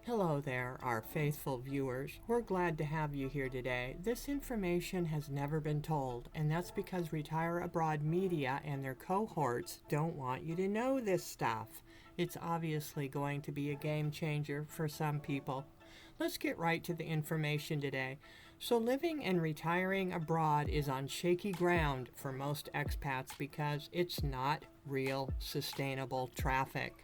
Hello there, our faithful viewers. We're glad to have you here today. This information has never been told, and that's because Retire Abroad Media and their cohorts don't want you to know this stuff. It's obviously going to be a game changer for some people. Let's get right to the information today. So living and retiring abroad is on shaky ground for most expats because it's not real sustainable traffic.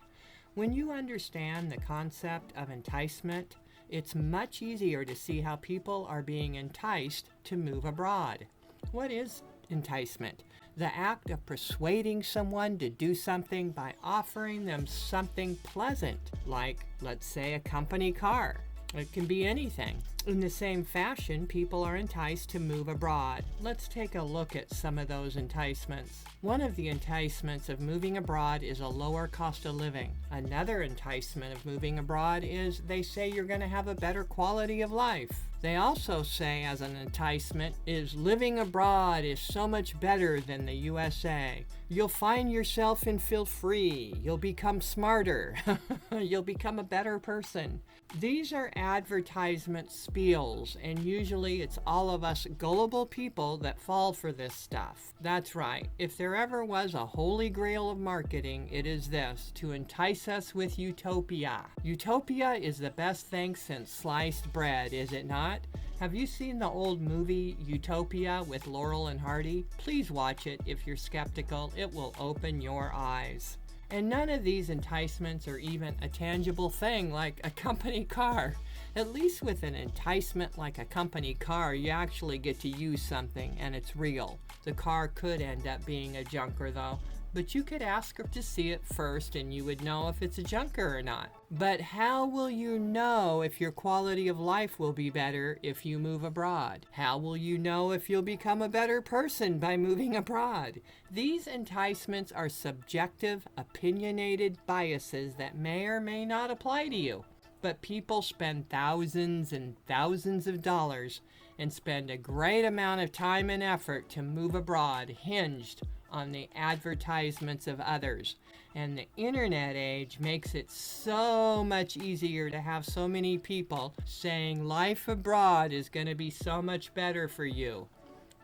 When you understand the concept of enticement, it's much easier to see how people are being enticed to move abroad. What is enticement? The act of persuading someone to do something by offering them something pleasant, like, let's say, a company car. It can be anything. In the same fashion, people are enticed to move abroad. Let's take a look at some of those enticements. One of the enticements of moving abroad is a lower cost of living. Another enticement of moving abroad is they say you're going to have a better quality of life. They also say as an enticement is living abroad is so much better than the USA. You'll find yourself and feel free. You'll become smarter. You'll become a better person. These are advertisement spiels, and usually it's all of us gullible people that fall for this stuff. That's right. If there ever was a holy grail of marketing, it is this, to entice us with utopia. Utopia is the best thing since sliced bread, is it not? Have you seen the old movie Utopia with Laurel and Hardy? Please watch it if you're skeptical. It will open your eyes. And none of these enticements are even a tangible thing like a company car. At least with an enticement like a company car, you actually get to use something and it's real. The car could end up being a junker though, but you could ask her to see it first and you would know if it's a junker or not. But how will you know if your quality of life will be better if you move abroad? How will you know if you'll become a better person by moving abroad? These enticements are subjective, opinionated biases that may or may not apply to you. But people spend thousands and thousands of dollars and spend a great amount of time and effort to move abroad hinged on the advertisements of others. And the internet age makes it so much easier to have so many people saying life abroad is going to be so much better for you.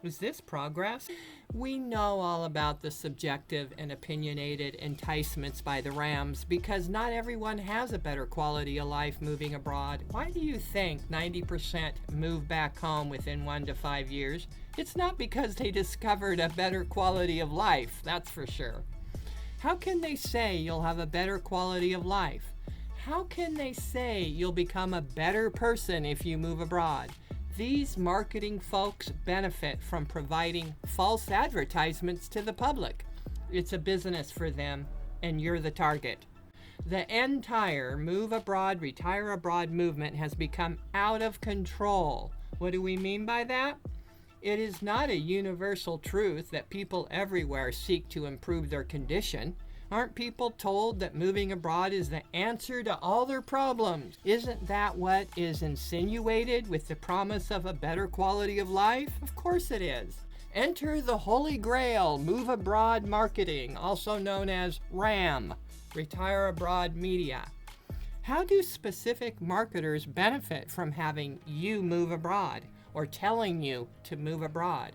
Is this progress? We know all about the subjective and opinionated enticements by the Rams because not everyone has a better quality of life moving abroad. Why do you think 90% move back home within 1 to 5 years? It's not because they discovered a better quality of life, that's for sure. How can they say you'll have a better quality of life? How can they say you'll become a better person if you move abroad? These marketing folks benefit from providing false advertisements to the public. It's a business for them, and you're the target. The entire move abroad, retire abroad movement has become out of control. What do we mean by that? It is not a universal truth that people everywhere seek to improve their condition. Aren't people told that moving abroad is the answer to all their problems? Isn't that what is insinuated with the promise of a better quality of life? Of course it is. Enter the Holy Grail, Move Abroad Marketing, also known as RAM, Retire Abroad Media. How do specific marketers benefit from having you move abroad or telling you to move abroad?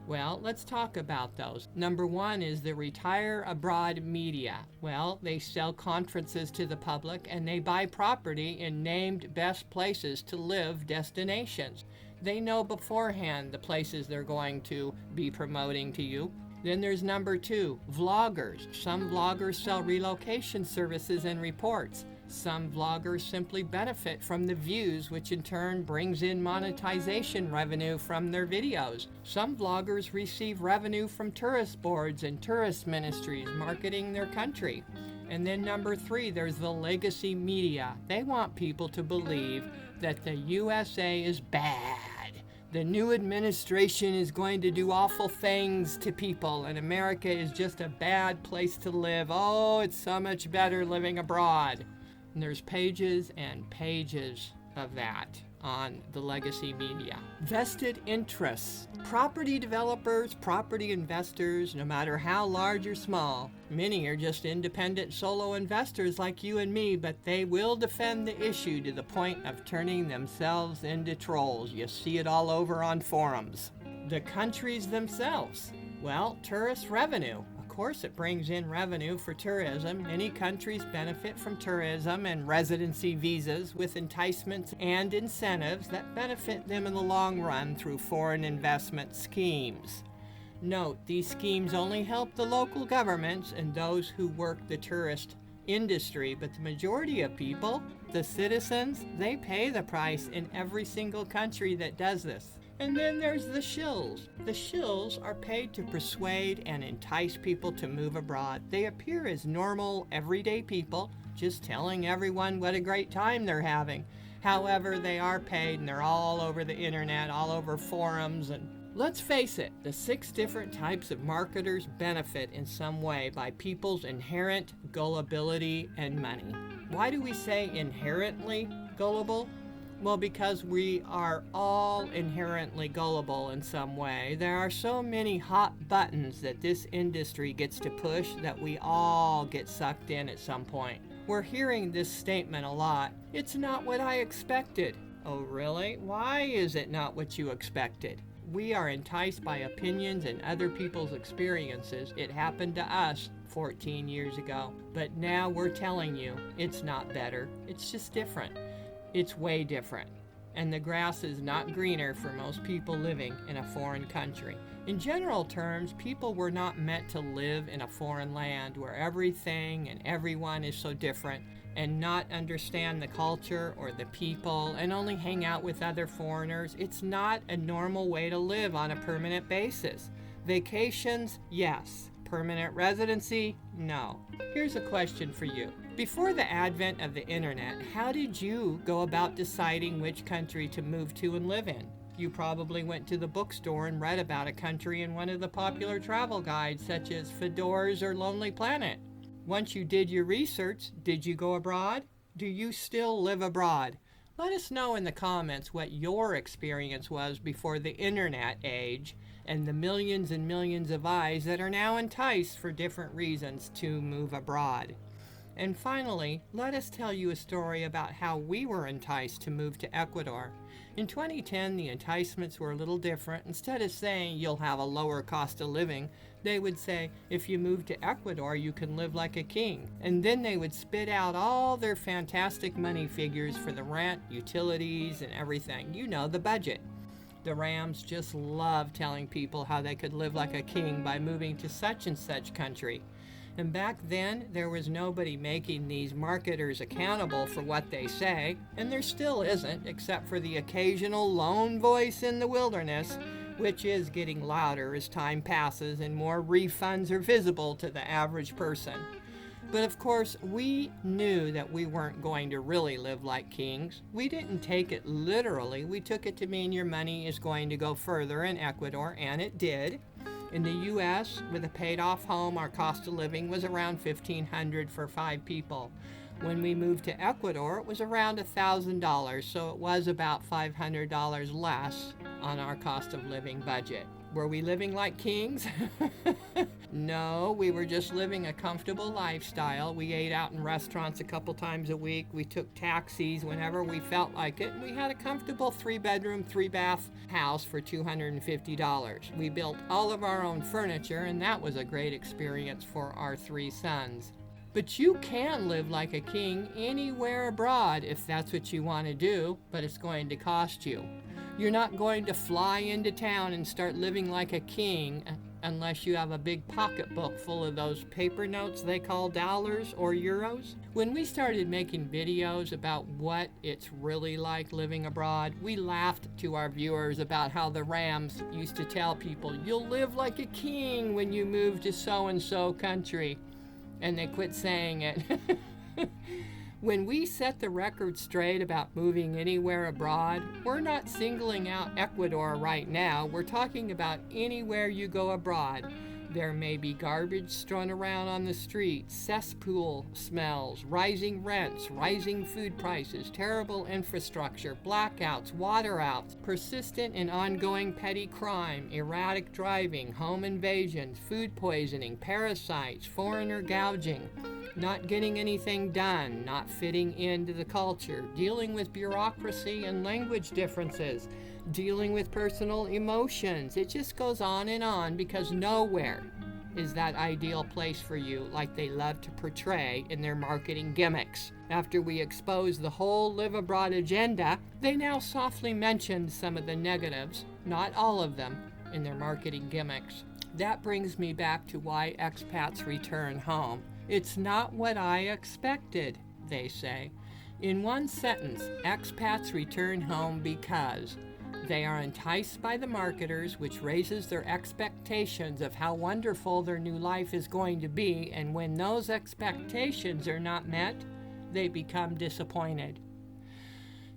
Well, let's talk about those. Number one is the Retire Abroad Media. Well, they sell conferences to the public and they buy property in named best places to live destinations. They know beforehand the places they're going to be promoting to you. Then there's number two, vloggers. Some vloggers sell relocation services and reports. Some vloggers simply benefit from the views, which in turn brings in monetization revenue from their videos. Some vloggers receive revenue from tourist boards and tourist ministries marketing their country. And then number three, there's the legacy media. They want people to believe that the USA is bad. The new administration is going to do awful things to people, and America is just a bad place to live. Oh, it's so much better living abroad. And there's pages and pages of that. on the legacy media. Vested interests. Property developers, property investors, no matter how large or small. Many are just independent solo investors like you and me, but they will defend the issue to the point of turning themselves into trolls. You see it all over on forums. The countries themselves. Well, tourist revenue. Of course, it brings in revenue for tourism. Many countries benefit from tourism and residency visas with enticements and incentives that benefit them in the long run through foreign investment schemes. Note, these schemes only help the local governments and those who work the tourist industry, but the majority of people, the citizens, they pay the price in every single country that does this. And then there's the shills. The shills are paid to persuade and entice people to move abroad. They appear as normal, everyday people, just telling everyone what a great time they're having. However, they are paid and they're all over the internet, all over forums. And let's face it, the 6 different types of marketers benefit in some way by people's inherent gullibility and money. Why do we say inherently gullible? Well, because we are all inherently gullible in some way. There are so many hot buttons that this industry gets to push that we all get sucked in at some point. We're hearing this statement a lot. It's not what I expected. Oh, really? Why is it not what you expected? We are enticed by opinions and other people's experiences. It happened to us 14 years ago. But now we're telling you it's not better. It's just different. It's way different, and the grass is not greener for most people living in a foreign country. In general terms, people were not meant to live in a foreign land where everything and everyone is so different and not understand the culture or the people and only hang out with other foreigners. It's not a normal way to live on a permanent basis. Vacations, yes. Permanent residency, no. Here's a question for you. Before the advent of the internet, how did you go about deciding which country to move to and live in? You probably went to the bookstore and read about a country in one of the popular travel guides, such as Fedora's or Lonely Planet. Once you did your research, did you go abroad? Do you still live abroad? Let us know in the comments what your experience was before the internet age and the millions and millions of eyes that are now enticed for different reasons to move abroad. And finally, let us tell you a story about how we were enticed to move to Ecuador. In 2010, the enticements were a little different. Instead of saying you'll have a lower cost of living, they would say, if you move to Ecuador, you can live like a king. And then they would spit out all their fantastic money figures for the rent, utilities, and everything. You know, the budget. The Rams just love telling people how they could live like a king by moving to such and such country. And back then, there was nobody making these marketers accountable for what they say, and there still isn't, except for the occasional lone voice in the wilderness, which is getting louder as time passes and more refunds are visible to the average person. But of course, we knew that we weren't going to really live like kings. We didn't take it literally. We took it to mean your money is going to go further in Ecuador, and it did. In the U.S., with a paid-off home, our cost of living was around $1,500 for 5 people. When we moved to Ecuador, it was around $1,000, so it was about $500 less on our cost of living budget. Were we living like kings? No, we were just living a comfortable lifestyle. We ate out in restaurants a couple times a week. We took taxis whenever we felt like it. And we had a comfortable 3-bedroom, 3-bath house for $250. We built all of our own furniture, and that was a great experience for our 3 sons. But you can live like a king anywhere abroad if that's what you want to do, but it's going to cost you. You're not going to fly into town and start living like a king unless you have a big pocketbook full of those paper notes they call dollars or euros. When we started making videos about what it's really like living abroad, we laughed to our viewers about how the Rams used to tell people, you'll live like a king when you move to so-and-so country. And they quit saying it. When we set the record straight about moving anywhere abroad, we're not singling out Ecuador right now. We're talking about anywhere you go abroad. There may be garbage strewn around on the streets, cesspool smells, rising rents, rising food prices, terrible infrastructure, blackouts, water-outs, persistent and ongoing petty crime, erratic driving, home invasions, food poisoning, parasites, foreigner gouging, not getting anything done, not fitting into the culture, dealing with bureaucracy and language differences, dealing with personal emotions. It just goes on because nowhere is that ideal place for you like they love to portray in their marketing gimmicks. After we expose the whole Live Abroad agenda, they now softly mention some of the negatives, not all of them, in their marketing gimmicks. That brings me back to why expats return home. It's not what I expected, they say. In one sentence, expats return home because they are enticed by the marketers, which raises their expectations of how wonderful their new life is going to be, and when those expectations are not met, they become disappointed.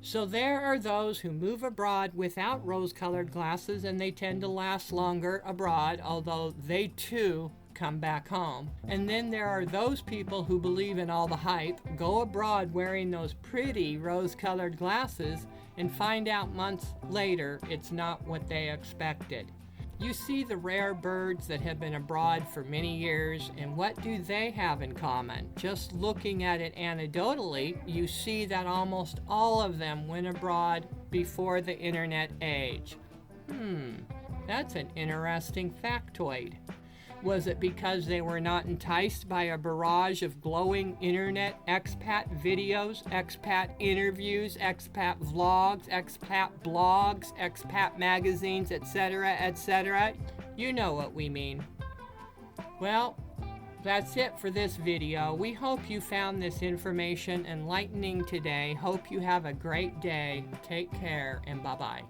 So there are those who move abroad without rose-colored glasses, and they tend to last longer abroad, although they too come back home. And then there are those people who believe in all the hype, go abroad wearing those pretty rose-colored glasses, and find out months later it's not what they expected. You see the rare birds that have been abroad for many years, and what do they have in common? Just looking at it anecdotally, you see that almost all of them went abroad before the internet age. That's an interesting factoid. Was it because they were not enticed by a barrage of glowing internet expat videos, expat interviews, expat vlogs, expat blogs, expat magazines, etc., etc.? You know what we mean. Well, that's it for this video. We hope you found this information enlightening today. Hope you have a great day. Take care and bye-bye.